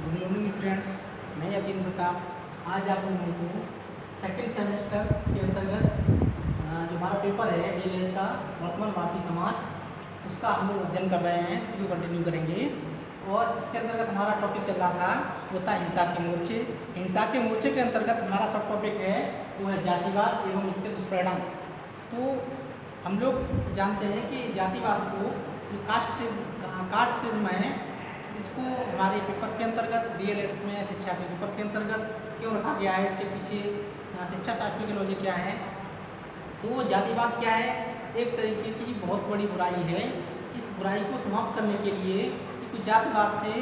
Good morning students, मैं अभिन प्रताप। आज आप लोगों को सेकेंड सेमेस्टर के अंतर्गत जो हमारा पेपर है डीएलएड का वर्तमान भारतीय समाज, उसका हम लोग अध्ययन कर रहे हैं, उसको कंटिन्यू करेंगे। और इसके अंतर्गत हमारा टॉपिक चल रहा था वो था हिंसा के मोर्चे। हिंसा के मोर्चे के अंतर्गत हमारा सब टॉपिक है वो है जातिवाद एवं इसके दुष्परिणाम। तो हम लोग जानते हैं कि जातिवाद को कास्टिज्म है, इसको हमारे पेपर के अंतर्गत डीएलएड में शिक्षा के पेपर के अंतर्गत क्यों रखा गया है, इसके पीछे शिक्षा शास्त्र की लॉजिक क्या है। तो जातिवाद क्या है? एक तरीके की बहुत बड़ी बुराई है। इस बुराई को समाप्त करने के लिए क्योंकि जातिवाद से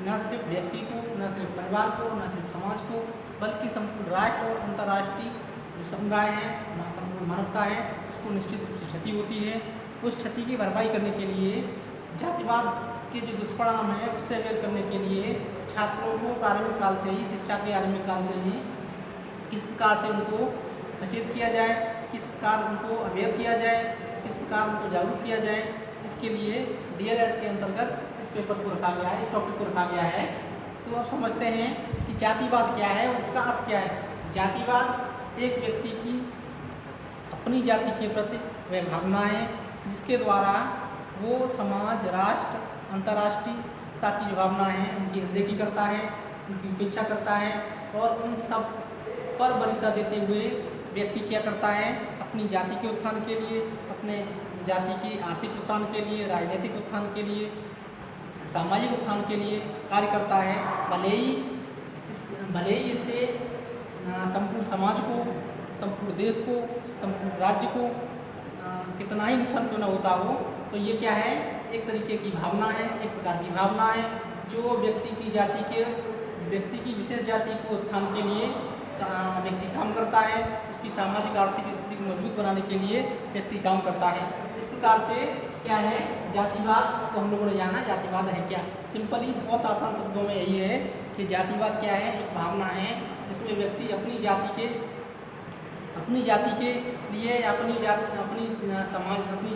न सिर्फ व्यक्ति को, न सिर्फ परिवार को, न सिर्फ समाज को, बल्कि संपूर्ण राष्ट्र और अंतर्राष्ट्रीय जो समुदाय है, संपूर्ण मानवता है, उसको निश्चित रूप से क्षति होती है। उस क्षति की भरपाई करने के लिए जातिवाद के जो दुष्परिणाम है उससे अवेयर करने के लिए छात्रों को प्रारंभिक काल से ही, शिक्षा के आरंभिक काल से ही किस प्रकार से उनको सचेत किया जाए, किस प्रकार उनको अवेयर किया जाए, किस प्रकार उनको जागरूक किया जाए, इसके लिए डीएलएड के अंतर्गत इस पेपर को रखा गया है, इस टॉपिक को रखा गया है। तो अब समझते हैं कि जातिवाद क्या है और इसका अर्थ क्या है। जातिवाद एक व्यक्ति की अपनी जाति के प्रति वह भावना है जिसके द्वारा वो समाज, राष्ट्र, अंतर्राष्ट्रीयता की जो भावना है उनकी अनदेखी करता है, उनकी उपेक्षा करता है और उन सब पर वरीयता देते हुए व्यक्ति क्या करता है, अपनी जाति के उत्थान के लिए, अपने जाति की आर्थिक उत्थान के लिए, राजनीतिक उत्थान के लिए, सामाजिक उत्थान के लिए कार्य करता है। भले ही इससे संपूर्ण समाज को, संपूर्ण देश को, संपूर्ण राज्य को कितना ही नुकसान क्यों न होता हो, तो ये क्या है, एक तरीके की भावना है, एक प्रकार की भावना है जो व्यक्ति की विशेष जाति को उत्थान के लिए व्यक्ति काम करता है, उसकी सामाजिक आर्थिक स्थिति को मजबूत बनाने के लिए व्यक्ति काम करता है। इस प्रकार से क्या है जातिवाद को हम लोगों ने जाना। जातिवाद है क्या? सिंपली बहुत आसान शब्दों में यही है कि जातिवाद क्या है, एक भावना है जिसमें व्यक्ति अपनी जाति के लिए, अपनी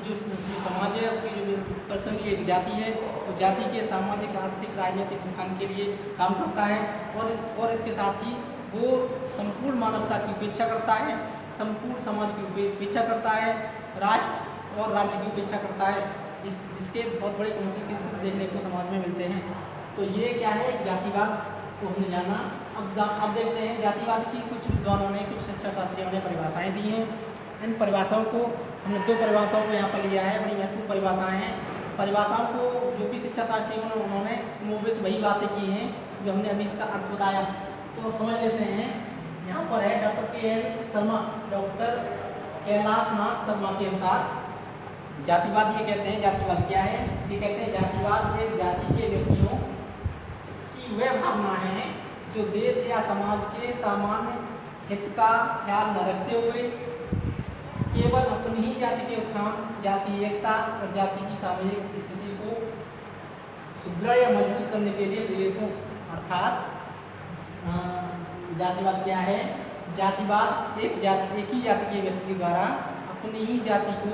जो समाज है उसकी जो पर्सनली एक जाति है, वो जाति के सामाजिक, आर्थिक, राजनीतिक उत्थान के लिए काम करता है और इसके साथ ही वो संपूर्ण मानवता की उपेक्षा करता है, संपूर्ण समाज की उपेक्षा करता है, राष्ट्र और राज्य की उपेक्षा करता है, जिसके बहुत बड़े कॉन्सिक्वेंसेस देखने को समाज में मिलते हैं। तो ये क्या है, जातिवाद को हमने जाना। अब देखते हैं जातिवाद की कुछ विद्वानों ने, कुछ शिक्षा शास्त्रियों ने परिभाषाएं दी हैं। इन परिभाषाओं को हमने दो परिभाषाओं को यहाँ पर लिया है, बड़ी महत्वपूर्ण परिभाषाएं हैं। परिभाषाओं को जो भी शिक्षा शास्त्रियों ने, उन्होंने मोबेस वही बातें की हैं जो हमने अभी इसका अर्थ बताया। तो समझ लेते हैं। यहाँ पर है doctor K N. Sharma, doctor Kailash Nath Sharma के अनुसार जातिवाद ये कहते हैं, जातिवाद क्या है, ये कहते हैं जातिवाद एक जाति के व्यक्तियों की वह भावना है जो देश या समाज के सामान्य हित का ख्याल न रखते हुए केवल अपनी ही जाति के उत्थान, जाति एकता और जाति की सामाजिक स्थिति को सुदृढ़ या मजबूत करने के लिए प्रेरित हो। अर्थात जातिवाद क्या है? जातिवाद एक ही जाति के व्यक्ति द्वारा अपनी ही जाति के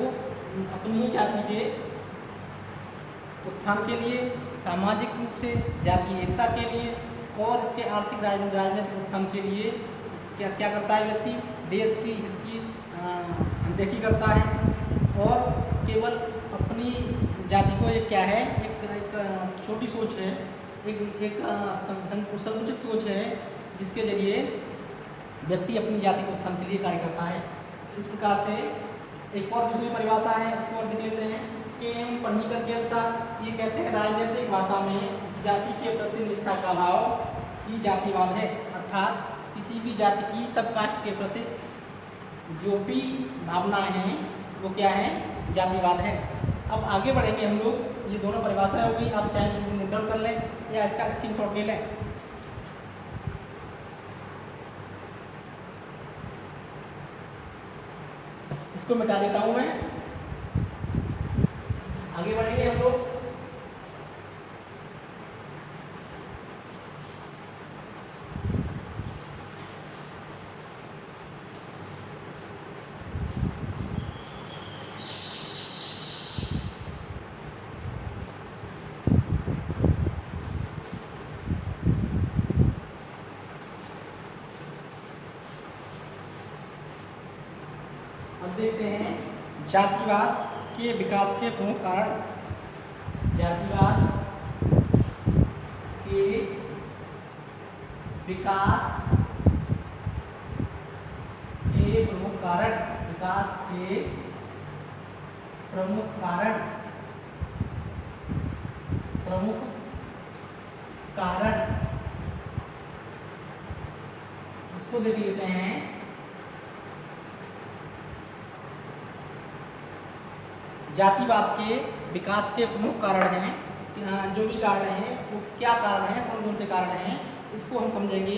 उत्थान के लिए, सामाजिक रूप से जातीय एकता के लिए और इसके आर्थिक राजनीतिक उत्थान के लिए क्या करता है व्यक्ति? देश की हित की अनदेखी करता है और केवल अपनी जाति को एक क्या है, एक छोटी सोच है, एक संकुचित सोच है जिसके जरिए व्यक्ति अपनी जाति के उत्थान के लिए कार्य करता है। इस प्रकार से एक और दूसरी परिभाषा है, उसको और देख लेते हैं। के.एम. पन्नीकर के अनुसार ये कहते हैं राजनीतिक भाषा में जाति के प्रति निष्ठा का भाव ही जातिवाद है। अर्थात किसी भी जाति की, सब कास्ट के प्रति जो भी भावनाएं हैं वो क्या है, जातिवाद है। अब आगे बढ़ेंगे हम लोग। ये दोनों परिभाषाएं होगी, आप चाहे तो नोट डाउन कर लें या इसका स्क्रीनशॉट ले लें। इसको मिटा देता हूं मैं। आगे बढ़ेंगे हम लोग। देखते हैं जातिवाद के विकास के प्रमुख कारण। जातिवाद के विकास के प्रमुख कारण, विकास के प्रमुख कारण, प्रमुख कारण इसको देख लेते हैं। जातिवाद के विकास के प्रमुख कारण हैं, जो भी कारण हैं वो क्या कारण हैं, कौन कौन से कारण हैं इसको हम समझेंगे।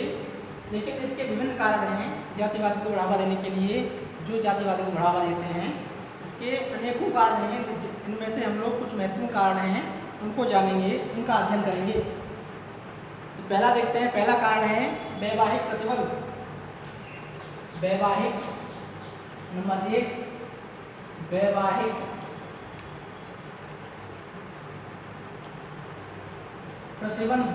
लेकिन इसके विभिन्न कारण हैं जातिवाद को बढ़ावा देने के लिए, जो जातिवाद को बढ़ावा देते हैं इसके अनेकों कारण हैं। इनमें से हम लोग कुछ महत्वपूर्ण कारण हैं उनको जानेंगे, उनका अध्ययन करेंगे। तो पहला देखते हैं, पहला कारण है वैवाहिक प्रतिबंध। वैवाहिक, नंबर 1 वैवाहिक प्रतिबंध।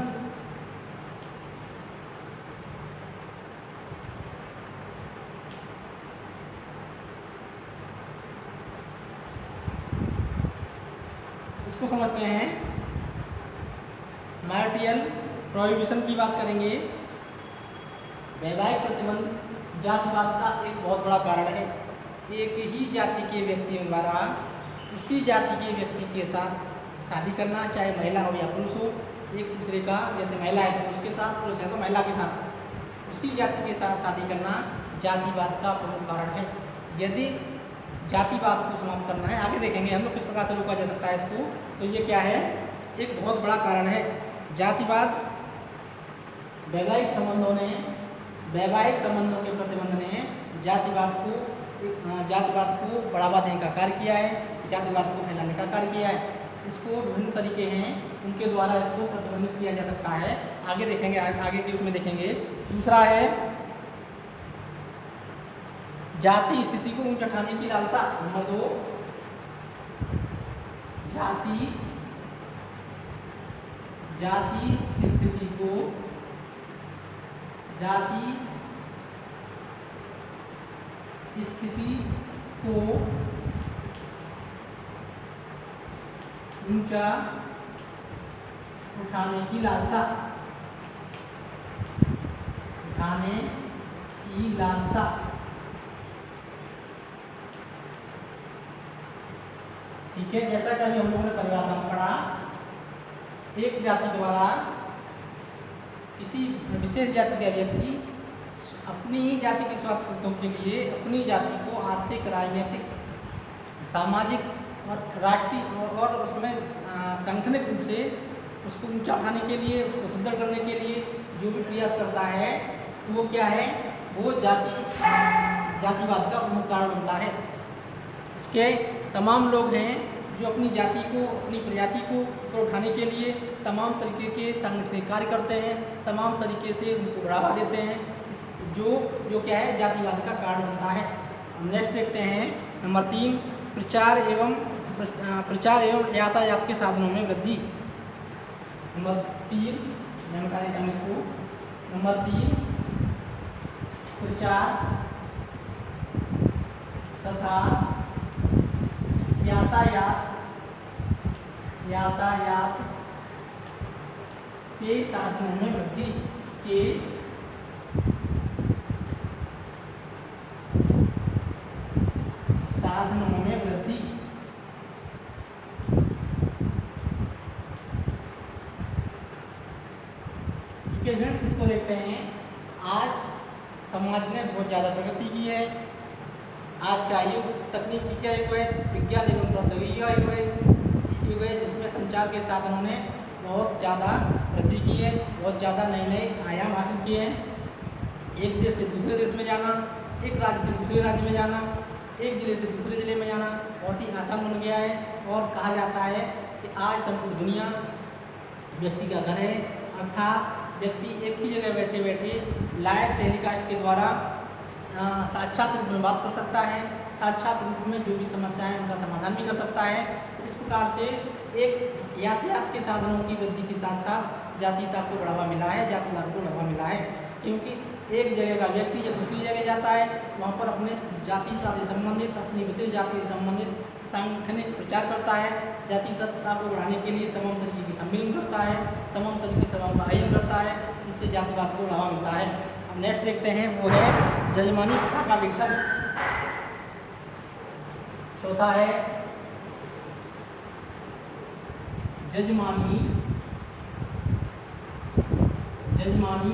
इसको समझते हैं, मैरिटल प्रोहिबिशन की बात करेंगे। वैवाहिक प्रतिबंध जातिवाद का एक बहुत बड़ा कारण है। एक ही जाति के व्यक्तियों द्वारा उसी जाति के व्यक्ति के साथ शादी करना, चाहे महिला हो या पुरुष हो, एक दूसरे का, जैसे महिला है तो पुरुष के साथ, पुरुष है तो महिला के साथ, उसी जाति के साथ शादी करना जातिवाद का प्रमुख कारण है। यदि जातिवाद को समाप्त करना है, आगे देखेंगे हम लोग किस प्रकार से रोका जा सकता है इसको, तो ये क्या है, एक बहुत बड़ा कारण है। जातिवाद वैवाहिक संबंधों ने, वैवाहिक संबंधों के प्रतिबंध ने जातिवाद को बढ़ावा देने का कार्य किया है, जातिवाद को फैलाने का कार्य किया है। इसको विभिन्न तरीके हैं उनके द्वारा इसको प्रतिबंधित किया जा सकता है। आगे देखेंगे, आगे के उसमें देखेंगे। दूसरा है जाति स्थिति को ऊंचा उठाने की लालसा। नंबर 2 जाति स्थिति को, जाति स्थिति को ऊंचा उठाने की लालसा, उठाने की लालसा। ठीक है, जैसा कि अभी हम लोगों ने परिभाषा में पढ़ा, एक जाति द्वारा किसी विशेष जाति का व्यक्ति अपनी ही जाति के स्वार्थों के लिए अपनी जाति को आर्थिक, राजनीतिक, सामाजिक और राष्ट्रीय और उसमें सांगठनिक रूप से उसको ऊंचा उठाने के लिए, उसको सुदृढ़ करने के लिए जो भी प्रयास करता है, तो वो क्या है, वो जातिवाद का प्रमुख कारण बनता है। इसके तमाम लोग हैं जो अपनी जाति को, अपनी प्रजाति को ऊपर उठाने के लिए तमाम तरीके के सांगठनिक कार्य करते हैं, तमाम तरीके से उनको बढ़ावा देते हैं, जो क्या है, जातिवाद का कारण बनता है। नेक्स्ट देखते हैं, नंबर 3 प्रचार एवं यातायात के साधनों में वृद्धि। नंबर 3 मैं बता देता हूँ इसको। नंबर 3 प्रचार तथा यातायात के साधनों में वृद्धि के साधनों में वृद्धि। ठीक है फ्रेंड्स, इसको देखते हैं। आज समाज ने बहुत ज़्यादा प्रगति की है। आज का युग तकनीकी का युग है, विज्ञान एवं प्रौद्योगिकी का युग है, जिसमें संचार के साधनों ने बहुत ज़्यादा वृद्धि की है, बहुत ज़्यादा नए नए आयाम हासिल किए हैं। एक देश से दूसरे देश में जाना, एक राज्य से दूसरे राज्य में जाना, एक ज़िले से दूसरे ज़िले में जाना बहुत ही आसान बन गया है। और कहा जाता है कि आज संपूर्ण दुनिया व्यक्ति का घर है, अर्थात व्यक्ति एक ही जगह बैठे बैठे लाइव टेलीकास्ट के द्वारा साक्षात रूप में बात कर सकता है, साक्षात रूप में जो भी समस्याएं हैं उनका समाधान भी कर सकता है। इस प्रकार से एक यातायात के साधनों की वृद्धि के साथ साथ जातीयता को बढ़ावा मिला है, जातिवाद को बढ़ावा मिला है। क्योंकि एक जगह का व्यक्ति जब दूसरी जगह जाता है वहाँ पर अपने जाति से संबंधित, अपनी विशेष जाति से संबंधित सांगठनिक प्रचार करता है, जाति तत्वता को बढ़ाने के लिए तमाम तरीके की सम्मेलन करता है, तमाम तरीके की सभाओं का आयोजन करता है, जिससे जातिवाद को बढ़ावा मिलता है। अब नेक्स्ट देखते हैं, वो है जजमानी प्रथा का विघटन। चौथा है जजमानी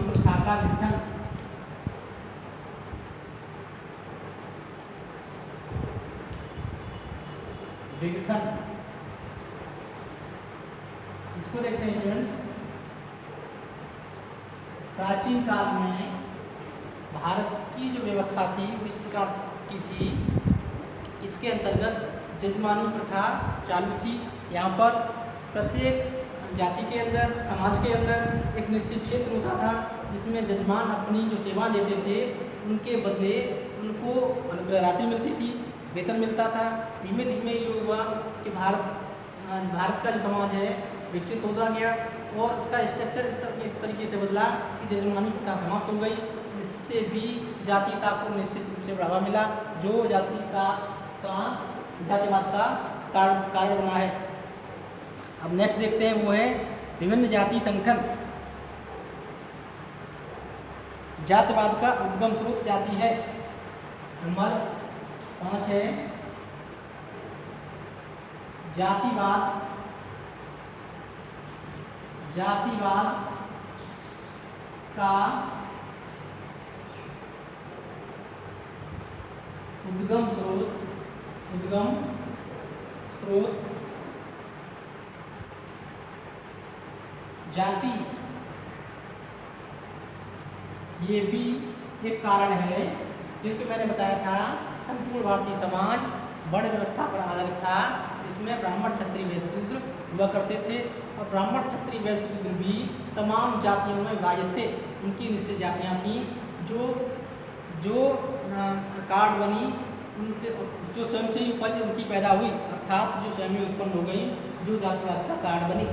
प्रथा का विघटन। इसको देखते हैं स्टूडेंट्स। प्राचीन काल में भारत की जो व्यवस्था थी इस प्रकार की थी, इसके अंतर्गत जजमानी प्रथा चालू थी। यहाँ पर प्रत्येक जाति के अंदर, समाज के अंदर एक निश्चित क्षेत्र होता था जिसमें जजमान अपनी जो सेवा देते थे उनके बदले उनको अनुग्रह राशि मिलती थी, वेतन मिलता था। धीमे धीमे ये हुआ कि भारत का जो समाज है विकसित होता गया और इसका स्ट्रक्चर इस तरीके से बदला कि जजमानी प्रथा समाप्त हो गई, जिससे भी जातिता को निश्चित रूप से बढ़ावा मिला, जो जातिवाद का कारण बना है। अब नेक्स्ट देखते हैं, वो है विभिन्न जाति संगठन। जातिवाद का उद्गम स्रोत जाति है। नंबर 5 है जातिवाद का उद्गम स्रोत जाति। ये भी एक कारण है, क्योंकि मैंने बताया था संपूर्ण भारतीय समाज वर्ण व्यवस्था पर आधारित था, जिसमें ब्राह्मण, क्षत्रिय, वैश्य, शूद्र हुआ करते थे। और ब्राह्मण, क्षत्रिय, वैश्य, शूद्र भी तमाम जातियों में विभाजित थे। उनकी निश्चित जातियाँ थीं जो कार्ड बनी, उनके जो स्वयं से ही उपज उनकी पैदा हुई, अर्थात जो स्वयं ही उत्पन्न हो गई, जो जातिवाद का कार्ड बनी।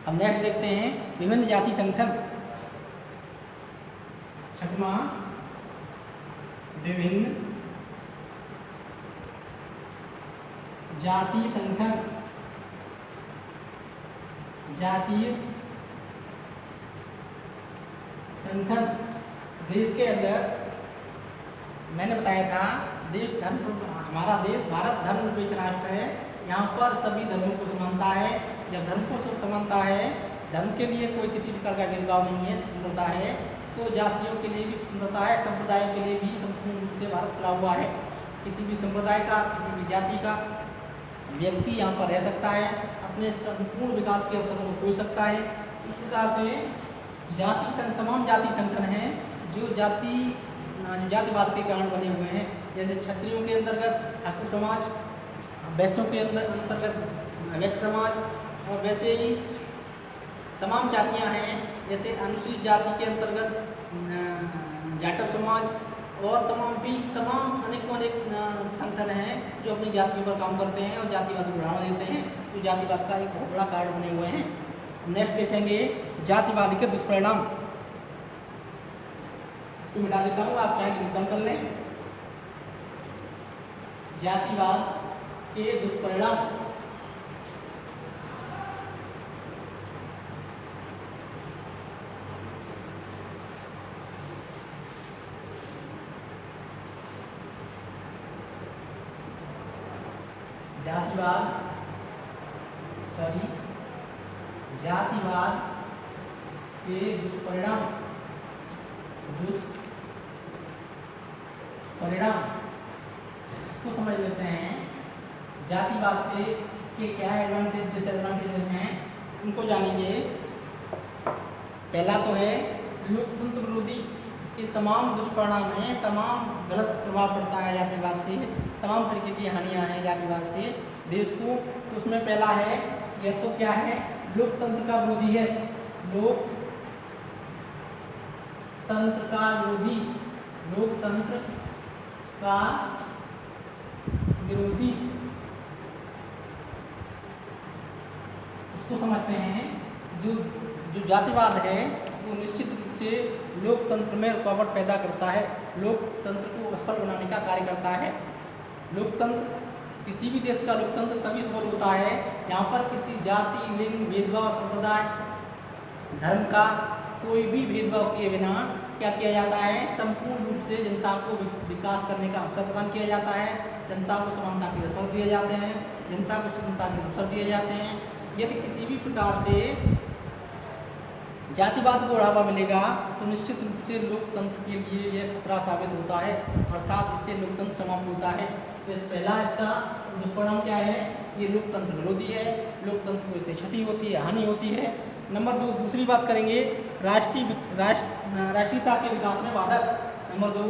अब नेक्स्ट देखते हैं विभिन्न जाति संगठन। छठवां, विभिन्न जाति संगठन। जातीय संगठन देश के अंदर, मैंने बताया था हमारा देश भारत धर्मनिरपेक्ष राष्ट्र है। यहाँ पर सभी धर्मों को समानता है। जब धर्म को समानता है, धर्म के लिए कोई किसी प्रकार का भेदभाव नहीं है, स्वतंत्रता है, तो जातियों के लिए भी स्वतंत्रता है, संप्रदायों के लिए भी संपूर्ण रूप से भारत खुला हुआ है। किसी भी संप्रदाय का, किसी भी जाति का व्यक्ति यहाँ पर रह सकता है, अपने संपूर्ण विकास के अवसरों को खोज सकता है। इस प्रकार से तमाम जाति संगठन हैं जो जातिवाद के कारण बने हुए हैं। जैसे क्षत्रियों के अंतर्गत ठाकुर समाज, वैश्यों के अंतर्गत वैश्य समाज, और वैसे ही तमाम जातियां हैं, जैसे अनुसूचित जाति के अंतर्गत जाटव समाज, और तमाम अनेक संगठन हैं जो अपनी जातियों पर काम करते हैं और जातिवाद को बढ़ावा देते हैं, जो जातिवाद का एक बहुत बड़ा कारण बने हुए हैं। नेक्स्ट देखेंगे जातिवाद के दुष्परिणाम। इसको मिटा देता हूँ, आप चाहे नोट कर लें। जातिवाद के दुष्परिणाम। जातिवाद के दुष्परिणाम। इसको समझ लेते हैं। जातिवाद से के क्या एडवांटेज डिसएडवांटेजेस हैं, उनको जानेंगे। पहला तो है लोकतंत्र विरोधी। इसके तमाम दुष्परिणाम हैं, तमाम गलत प्रभाव पड़ता है जातिवाद से, तमाम तरीके की हानियां हैं जातिवाद से देश को। तो उसमें पहला है, यह तो क्या है, लोकतंत्र का विरोधी है। लोकतंत्र का विरोधी, लोकतंत्र का विरोधी। इसको समझते हैं। जो जातिवाद है वो निश्चित रूप रूप से लोकतंत्र में रुकावट पैदा करता है, लोकतंत्र को असफल बनाने का कार्य करता है। लोकतंत्र, किसी भी देश का लोकतंत्र तभी सफल होता है जहाँ पर किसी जाति, लिंग, भेदभाव, संप्रदाय, धर्म का कोई भी भेदभाव किए बिना क्या किया जाता है, संपूर्ण रूप से जनता को विकास करने का अवसर प्रदान किया जाता है, जनता को समानता के अवसर दिए जाते हैं, जनता को स्वतंत्रता के अवसर दिए जाते हैं। यदि किसी भी प्रकार से जातिवाद को बढ़ावा मिलेगा तो निश्चित रूप से लोकतंत्र के लिए यह खतरा साबित होता है, अर्थात इससे लोकतंत्र समाप्त होता है। तो इस पहला इसका दुष्परिणाम क्या है, ये लोकतंत्र विरोधी है, लोकतंत्र को इससे क्षति होती है, हानि होती है। नंबर 2, दूसरी बात करेंगे राष्ट्रीयता के विकास में बाधक। नंबर 2,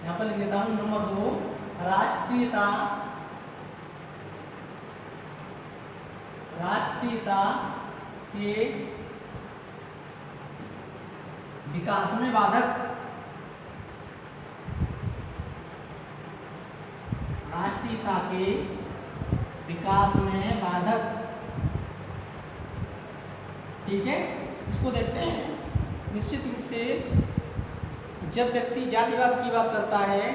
यहाँ पर लिख देता हूँ, नंबर 2, राष्ट्रीयता के विकास में बाधक। राष्ट्रीयता के विकास में बाधक, ठीक है। इसको देखते हैं। निश्चित रूप से जब व्यक्ति जातिवाद की बात करता है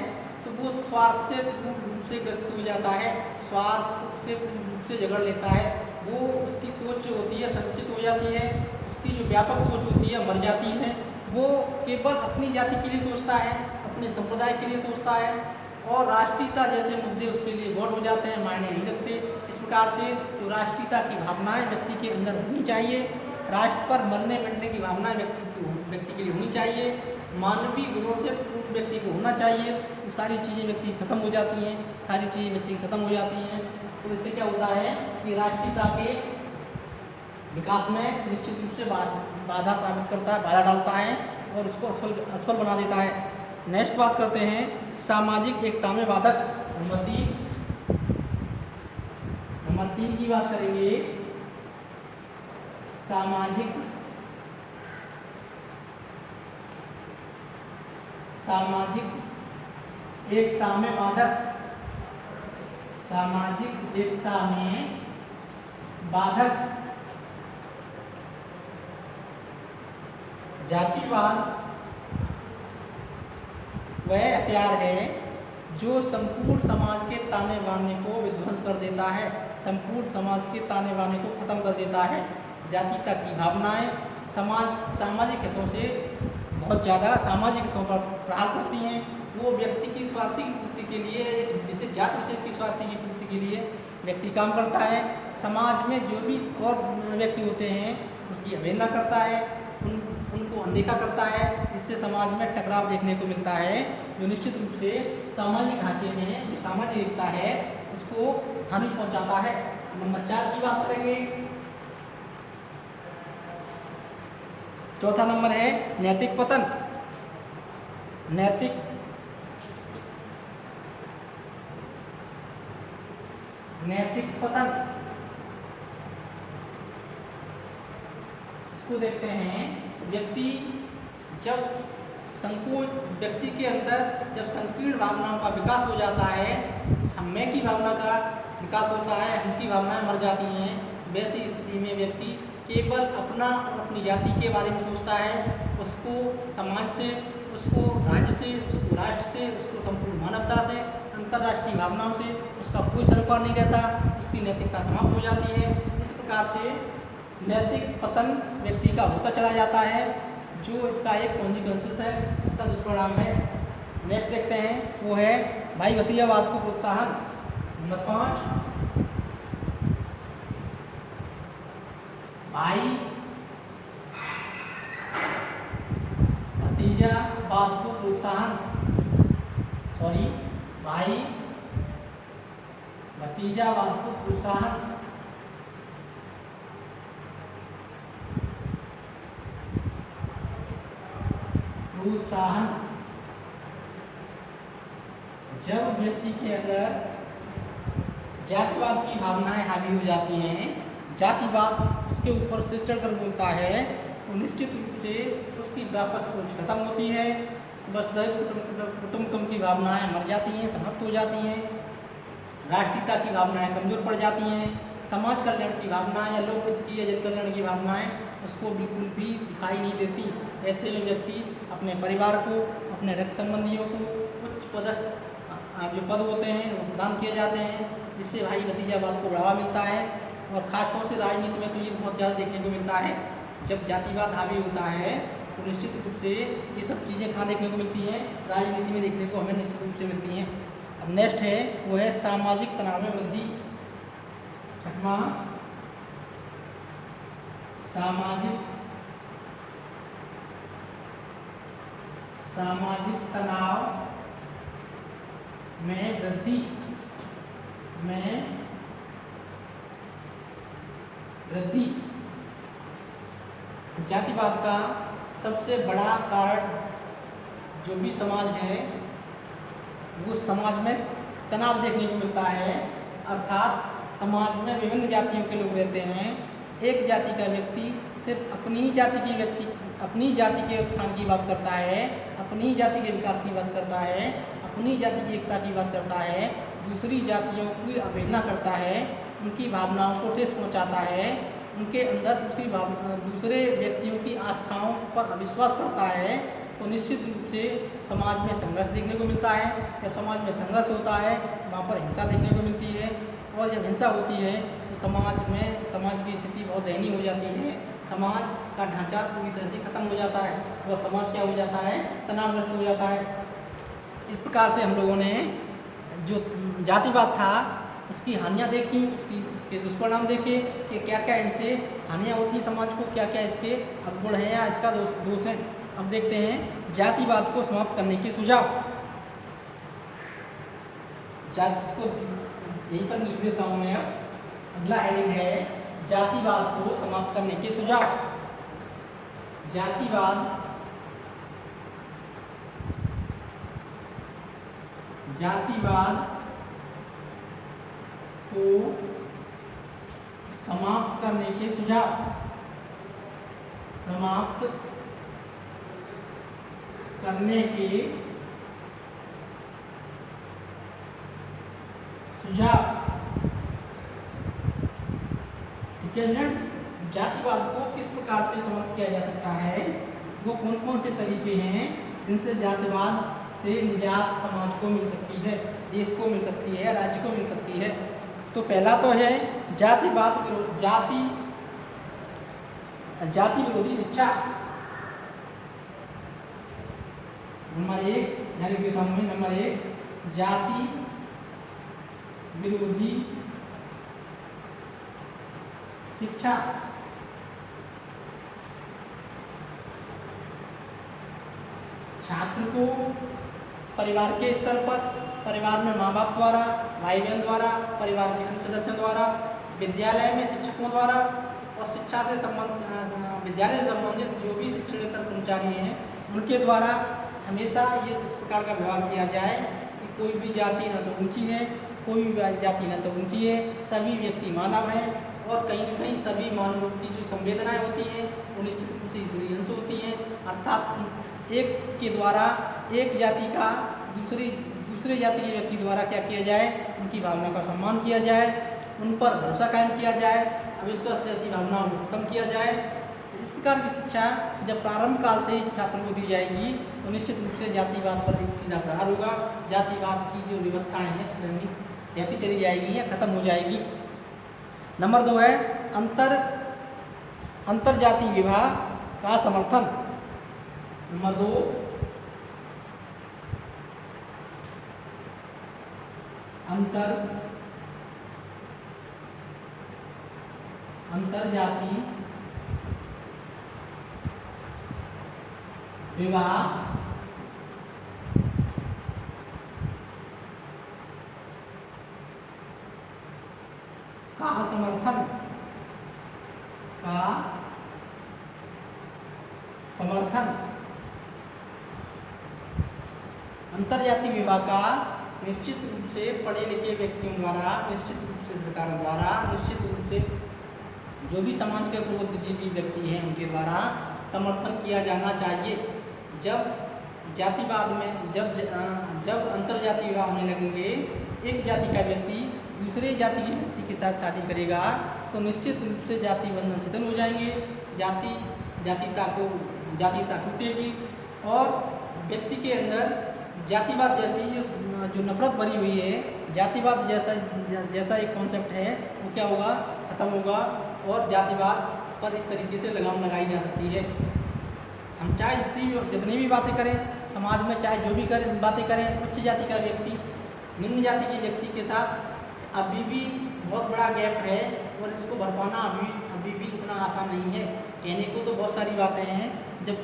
तो वो स्वार्थ से पूर्ण रूप से ग्रस्त हो जाता है, स्वार्थ से पूर्ण रूप से झगड़ लेता है। वो उसकी सोच जो होती है संकुचित हो जाती है, उसकी जो व्यापक सोच होती है मर जाती है। वो केवल अपनी जाति के लिए सोचता है, अपने संप्रदाय के लिए सोचता है, और राष्ट्रीयता जैसे मुद्दे उसके लिए गौण हो जाते हैं, मायने नहीं रखते। इस प्रकार से जो राष्ट्रीयता की भावनाएं व्यक्ति के अंदर होनी चाहिए, राष्ट्र पर मरने मिटने की भावनाएं व्यक्ति के लिए होनी चाहिए, मानवीय गुणों से पूर्ण व्यक्ति को होना चाहिए, वो सारी चीज़ें व्यक्ति खत्म हो जाती हैं, सारी चीज़ें बच्चे की खत्म हो जाती हैं। तो इससे क्या होता है कि राष्ट्रीयता के विकास में निश्चित रूप से बाधा साबित करता है, बाधा डालता है और उसको असफल बना देता है। नेक्स्ट बात करते हैं सामाजिक एकता में बाधक। नंबर 3 की बात करेंगे, सामाजिक एकता में बाधक। सामाजिक एकता में बाधक। जातिवाद वह हथियार है जो संपूर्ण समाज के ताने बाने को विध्वंस कर देता है, संपूर्ण समाज के ताने बाने को खत्म कर देता है। जातिता की भावनाएं सामाजिक हितों से बहुत ज़्यादा सामाजिक हितों पर प्रहार करती हैं। वो व्यक्ति की स्वार्थी की पूर्ति के लिए, विशेष जाति विशेष की स्वार्थी की पूर्ति के लिए व्यक्ति काम करता है। समाज में जो भी और व्यक्ति होते हैं उनकी अवहेलना करता है, उनको अनदेखा करता है, जिससे समाज में टकराव देखने को मिलता है, जो निश्चित रूप से सामाजिक ढांचे में जो सामाजिक एकता है उसको हानि पहुंचाता है। नंबर 4 की बात करेंगे। चौथा नंबर है नैतिक पतन। नैतिक पतन, इसको देखते हैं। व्यक्ति के अंदर जब संकीर्ण भावनाओं का विकास हो जाता है, मैं की भावना का विकास होता है, उनकी भावनाएं मर जाती हैं, वैसी स्थिति में व्यक्ति केवल अपना और अपनी जाति के बारे में सोचता है। उसको समाज से, उसको राज्य से, उसको राष्ट्र से, उसको संपूर्ण मानवता से, अंतर्राष्ट्रीय भावनाओं से उसका कोई सरोकार नहीं रहता, उसकी नैतिकता समाप्त हो जाती है। इस प्रकार से नैतिक पतन व्यक्ति का होता चला जाता है, जो इसका एक कॉन्सिक्वेंसेस है, इसका दुष्परिणाम है। नेक्स्ट देखते हैं, वो है भाई भतीजावाद को प्रोत्साहन। नंबर 5, भाई भतीजावाद को प्रोत्साहन। भाई भतीजावाद को प्रोत्साहन। जब व्यक्ति के अंदर जातिवाद की भावनाएं हावी हो जाती हैं, जातिवाद उसके ऊपर से चढ़कर बोलता है, तो निश्चित रूप से उसकी व्यापक सोच खत्म होती है। वसुधैव कुटुंबकम की भावनाएं मर जाती हैं, समाप्त हो जाती हैं। राष्ट्रीयता की भावनाएं कमजोर पड़ जाती हैं। समाज कल्याण की भावना या लोकहित की या जन कल्याण की भावनाएं उसको बिल्कुल भी दिखाई नहीं देती। ऐसे में व्यक्ति अपने परिवार को, अपने रक्त संबंधियों को उच्च पदस्थ जो पद होते हैं वो प्रदान किए जाते हैं, जिससे भाई भतीजावाद को बढ़ावा मिलता है। और ख़ासतौर से राजनीति में तो ये बहुत ज़्यादा देखने को मिलता है। जब जातिवाद हावी होता है तो निश्चित रूप से ये सब चीज़ें कहाँ देखने को मिलती हैं, राजनीति में देखने को हमें निश्चित रूप से मिलती हैं। अब नेक्स्ट है वो है सामाजिक तनाव में वृद्धि। छठवां, सामाजिक तनाव में वृद्धि। जातिवाद का सबसे बड़ा कारण जो भी समाज है वो समाज में तनाव देखने को मिलता है। अर्थात समाज में विभिन्न जातियों के लोग रहते हैं। एक जाति का व्यक्ति सिर्फ अपनी ही जाति के उत्थान की बात करता है, अपनी जाति के विकास की बात करता है, अपनी जाति की एकता की बात करता है, दूसरी जातियों की अवहेलना करता है, उनकी भावनाओं को ठेस पहुंचाता है, उनके अंदर दूसरे व्यक्तियों की आस्थाओं पर अविश्वास करता है। तो निश्चित रूप से समाज में संघर्ष देखने को मिलता है। जब समाज में संघर्ष होता है वहाँ पर हिंसा देखने को मिलती है, और जब हिंसा होती है तो समाज की स्थिति बहुत दयनीय हो जाती है। समाज का ढांचा पूरी तरह से खत्म हो जाता है और समाज क्या हो जाता है, तनावग्रस्त हो जाता है। इस प्रकार से हम लोगों ने जो जातिवाद था उसकी हानियाँ देखी, उसके दुष्परिणाम देखे कि क्या क्या इनसे हानियाँ होती हैं समाज को, क्या क्या इसके अवगुण हैं या इसका दोष है। अब देखते हैं जातिवाद को समाप्त करने के सुझाव। इसको यहीं पर लिख देता हूँ मैं। अब अगला हेडिंग है जातिवाद को समाप्त करने के सुझाव। जातिवाद को समाप्त करने के सुझाव। ठीक है फ्रेंड्स, जातिवाद को किस प्रकार से समाप्त किया जा सकता है, वो कौन कौन से तरीके हैं जिनसे जातिवाद से निजात समाज को मिल सकती है, देश को मिल सकती है, राज्य को मिल सकती है। तो पहला तो है जाति विरोधी शिक्षा। नंबर 1 यानी देता हूँ मैं, नंबर 1 जाति विरोधी शिक्षा। छात्र को परिवार के स्तर पर, परिवार में माँ बाप द्वारा, भाई बहन द्वारा, परिवार के अन्य सदस्यों द्वारा, विद्यालय में शिक्षकों द्वारा और विद्यालय से संबंधित जो भी शिक्षणेतर कर्मचारी हैं उनके द्वारा हमेशा ये इस प्रकार का व्यवहार किया जाए कि कोई भी जाति न तो ऊंची है, कोई भी जाति न तो ऊंची है, सभी व्यक्ति मानव हैं और कहीं न कहीं सभी मानवों की जो संवेदनाएं होती हैं वो निश्चित रूप से ईश्वरीय अंश होती हैं। अर्थात एक के द्वारा एक जाति का दूसरे जाति के व्यक्ति द्वारा क्या किया जाए, उनकी भावना का सम्मान किया जाए, उन पर भरोसा कायम किया जाए, अविश्वास जैसी भावनाओं को खत्म किया जाए। तो इस प्रकार की शिक्षा जब प्रारंभ काल से ही छात्र को दी जाएगी तो निश्चित रूप से जातिवाद पर एक सीधा प्रहार होगा। जातिवाद की जो व्यवस्थाएं हैं रहती चली जाएगी या खत्म हो जाएगी। नंबर 2 है अंतर जाति विवाह का समर्थन। नंबर 2 अंतर जाति विवाह का समर्थन। अंतरजाति विवाह का निश्चित रूप से पढ़े लिखे व्यक्तियों द्वारा, निश्चित रूप से सरकार द्वारा, निश्चित रूप से जो भी समाज के बुद्धिजीवी व्यक्ति हैं उनके द्वारा समर्थन किया जाना चाहिए। जब जातिवाद में जब अंतरजातीय विवाह होने लगेंगे, एक जाति का व्यक्ति दूसरे जाति के व्यक्ति के साथ शादी करेगा तो निश्चित रूप से जाति बंधन शिथिल हो जाएंगे, जातीयता टूटेगी और व्यक्ति के अंदर जातिवाद जैसी जो नफरत भरी हुई है, जातिवाद जैसा एक कॉन्सेप्ट है वो क्या होगा, खत्म होगा और जातिवाद पर एक तरीके से लगाम लगाई जा सकती है। हम चाहे जितनी भी बातें करें समाज में, चाहे जो भी बातें करें, उच्च जाति का व्यक्ति निम्न जाति के व्यक्ति के साथ अभी भी बहुत बड़ा गैप है और इसको भर पाना अभी भी इतना आसान नहीं है। कहने को तो बहुत सारी बातें हैं, जब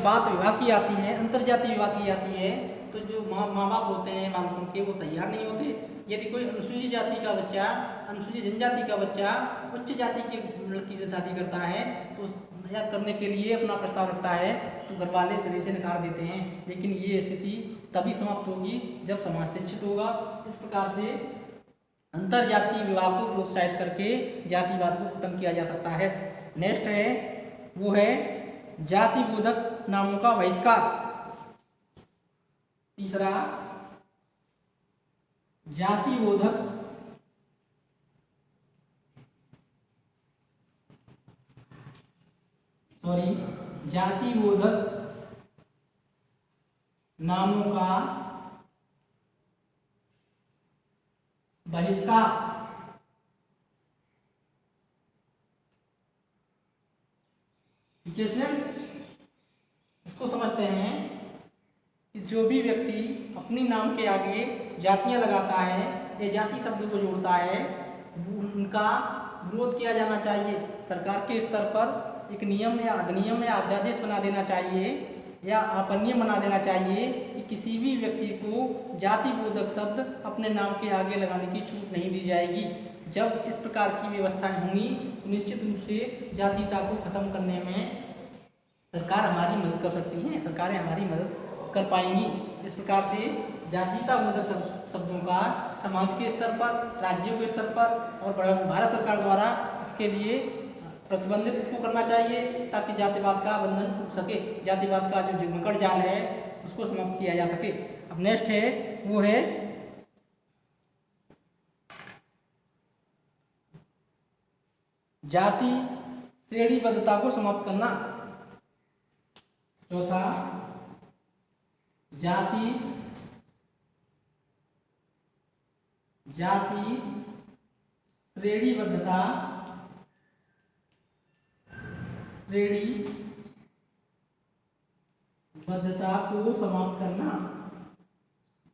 बात विवाह की आती है, अंतर्जातीय विवाह की आती है, तो जो माँ बाप होते हैं बालकों के, वो तैयार नहीं होते। यदि कोई अनुसूचित जाति का बच्चा, अनुसूचित जनजाति का बच्चा उच्च जाति की लड़की से शादी करता है तो या करने के लिए अपना प्रस्ताव रखता है तो घर वाले सिरे से नकार देते हैं। लेकिन ये स्थिति तभी समाप्त होगी जब समाज शिक्षित होगा। इस प्रकार से अंतरजातीय विवाह को प्रोत्साहित करके जातिवाद को खत्म किया जा सकता है। नेक्स्ट है वो है जाति बोधक नामों का बहिष्कार। तीसरा, जाति बोधक नामों का बहिष्कार। ठीक है स्टूडेंट्स, इसको समझते हैं कि जो भी व्यक्ति अपनी नाम के आगे जातियां लगाता है या जाति शब्द को जोड़ता है उनका विरोध किया जाना चाहिए। सरकार के स्तर पर एक नियम या अधिनियम या अध्यादेश बना देना चाहिए या अपनियम बना देना चाहिए कि किसी भी व्यक्ति को जाति बोधक शब्द अपने नाम के आगे लगाने की छूट नहीं दी जाएगी। जब इस प्रकार की व्यवस्थाएं होंगी तो निश्चित रूप से जातीयता को खत्म करने में सरकार हमारी मदद कर सकती हैं, सरकारें हमारी मदद कर पाएंगी। इस प्रकार से जातीयता बोधक शब्दों का समाज के स्तर पर, राज्यों के स्तर पर और भारत सरकार द्वारा इसके लिए प्रतिबंधित इसको करना चाहिए ताकि जातिवाद का बंधन टूट सके, जातिवाद का जो मकड़ जाल है उसको समाप्त किया जा सके। अब नेक्स्ट है वो है जाति श्रेणीबद्धता को समाप्त करना। चौथा, जाति श्रेणीबद्धता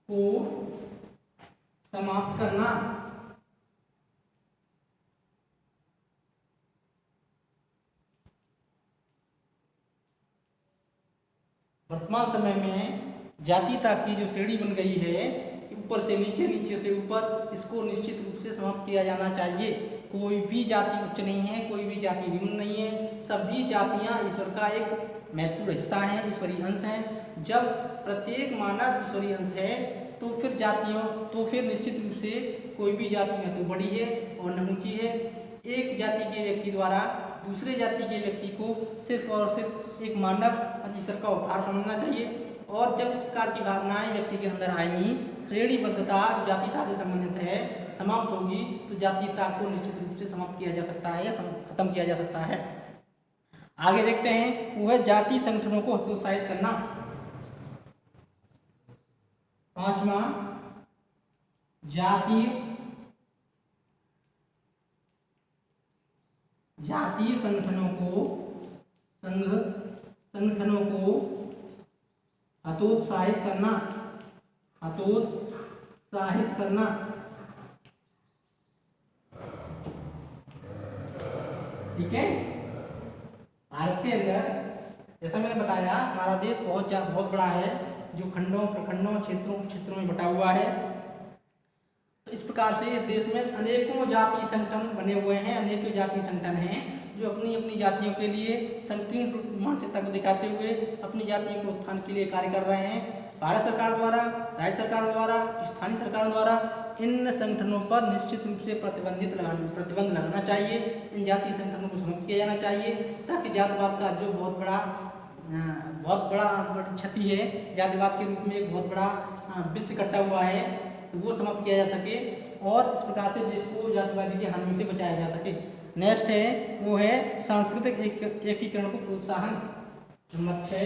को समाप्त करना। वर्तमान समय में जातीयता की जो श्रेणी बन गई है ऊपर से नीचे, नीचे से ऊपर, इसको निश्चित रूप से समाप्त किया जाना चाहिए। कोई भी जाति उच्च नहीं है, कोई भी जाति निम्न नहीं है, सभी जातियां ईश्वर का एक महत्वपूर्ण हिस्सा हैं, ईश्वरीय अंश हैं। जब प्रत्येक मानव ईश्वरीय अंश है तो फिर निश्चित रूप से कोई भी जाति न तो बड़ी है और न ऊंची है। एक जाति के व्यक्ति द्वारा दूसरे जाति के व्यक्ति को सिर्फ और सिर्फ एक मानव और ईश्वर का उपहार समझना चाहिए। और जब इस प्रकार की भावनाएं व्यक्ति के अंदर आएंगी, श्रेणीबद्धता जो जातीयता से संबंधित है समाप्त होगी, तो जातीयता को निश्चित रूप से समाप्त किया जा सकता है या खत्म किया जा सकता है। आगे देखते हैं वो है जाति संगठनों को हतोत्साहित करना। पांचवा, जाति संगठनों को हतोत्साहित करना। ठीक है, भारत के अंदर जैसा मैंने बताया हमारा देश बहुत बड़ा है, जो खंडों, प्रखंडों, क्षेत्रों में बटा हुआ है। तो इस प्रकार से देश में अनेकों जाति संगठन बने हुए हैं, अनेकों जाति संगठन हैं जो अपनी अपनी जातियों के लिए संकीर्ण मानसिकता को दिखाते हुए अपनी जातियों के उत्थान के लिए कार्य कर रहे हैं। भारत सरकार द्वारा, राज्य सरकार द्वारा, स्थानीय सरकारों द्वारा इन संगठनों पर निश्चित रूप से प्रतिबंध लगाना चाहिए। इन जातीय संगठनों को समाप्त किया जाना चाहिए ताकि जातिवाद का जो बहुत बड़ा क्षति है, जातिवाद के रूप में एक बहुत बड़ा विष इकट्ठा हुआ है, तो वो समाप्त किया जा सके और इस प्रकार से देश को जातिवादी की हानि से बचाया जा सके। नेक्स्ट है वो है सांस्कृतिक एकीकरण को प्रोत्साहन। नंबर 6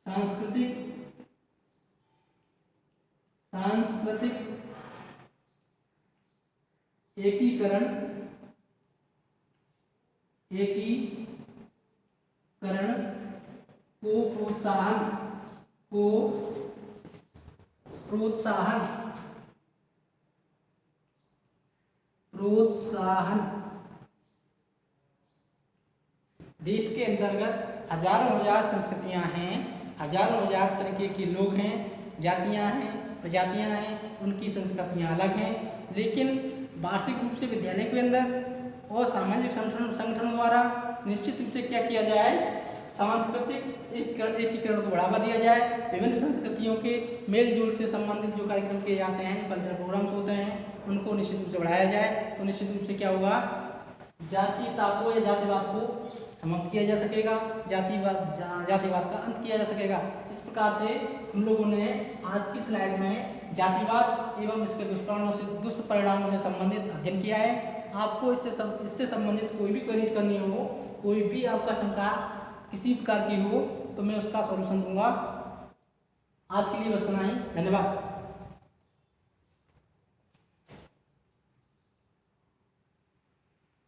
सांस्कृतिक एकीकरण को प्रोत्साहन। देश के अंतर्गत हजारों हजार संस्कृतियां हैं, हजारों हजार तरीके के लोग हैं, जातियां हैं, प्रजातियां हैं, उनकी संस्कृतियां अलग हैं, लेकिन वार्षिक रूप से विद्यालय के अंदर और सामाजिक संगठनों द्वारा निश्चित रूप से क्या किया जाए, सांस्कृतिक एकीकरण को बढ़ावा दिया जाए। विभिन्न संस्कृतियों के मेल जोल से संबंधित जो कार्यक्रम किए जाते हैं, जो कल्चरल प्रोग्राम्स होते हैं, उनको निश्चित रूप से बढ़ाया जाए। तो निश्चित रूप से क्या होगा, जातीयता को या जातिवाद को समाप्त किया जा सकेगा, जातिवाद का अंत किया जा सकेगा। इस प्रकार से हम लोगों ने आज की स्लाइड में जातिवाद एवं इसके दुष्परिणामों से संबंधित अध्ययन किया है। आपको इससे संबंधित कोई भी क्वेरीज करनी हो, कोई भी आपका शंका किसी प्रकार की हो, तो मैं उसका सॉल्यूशन दूंगा। आज के लिए बस इतना ही, धन्यवाद।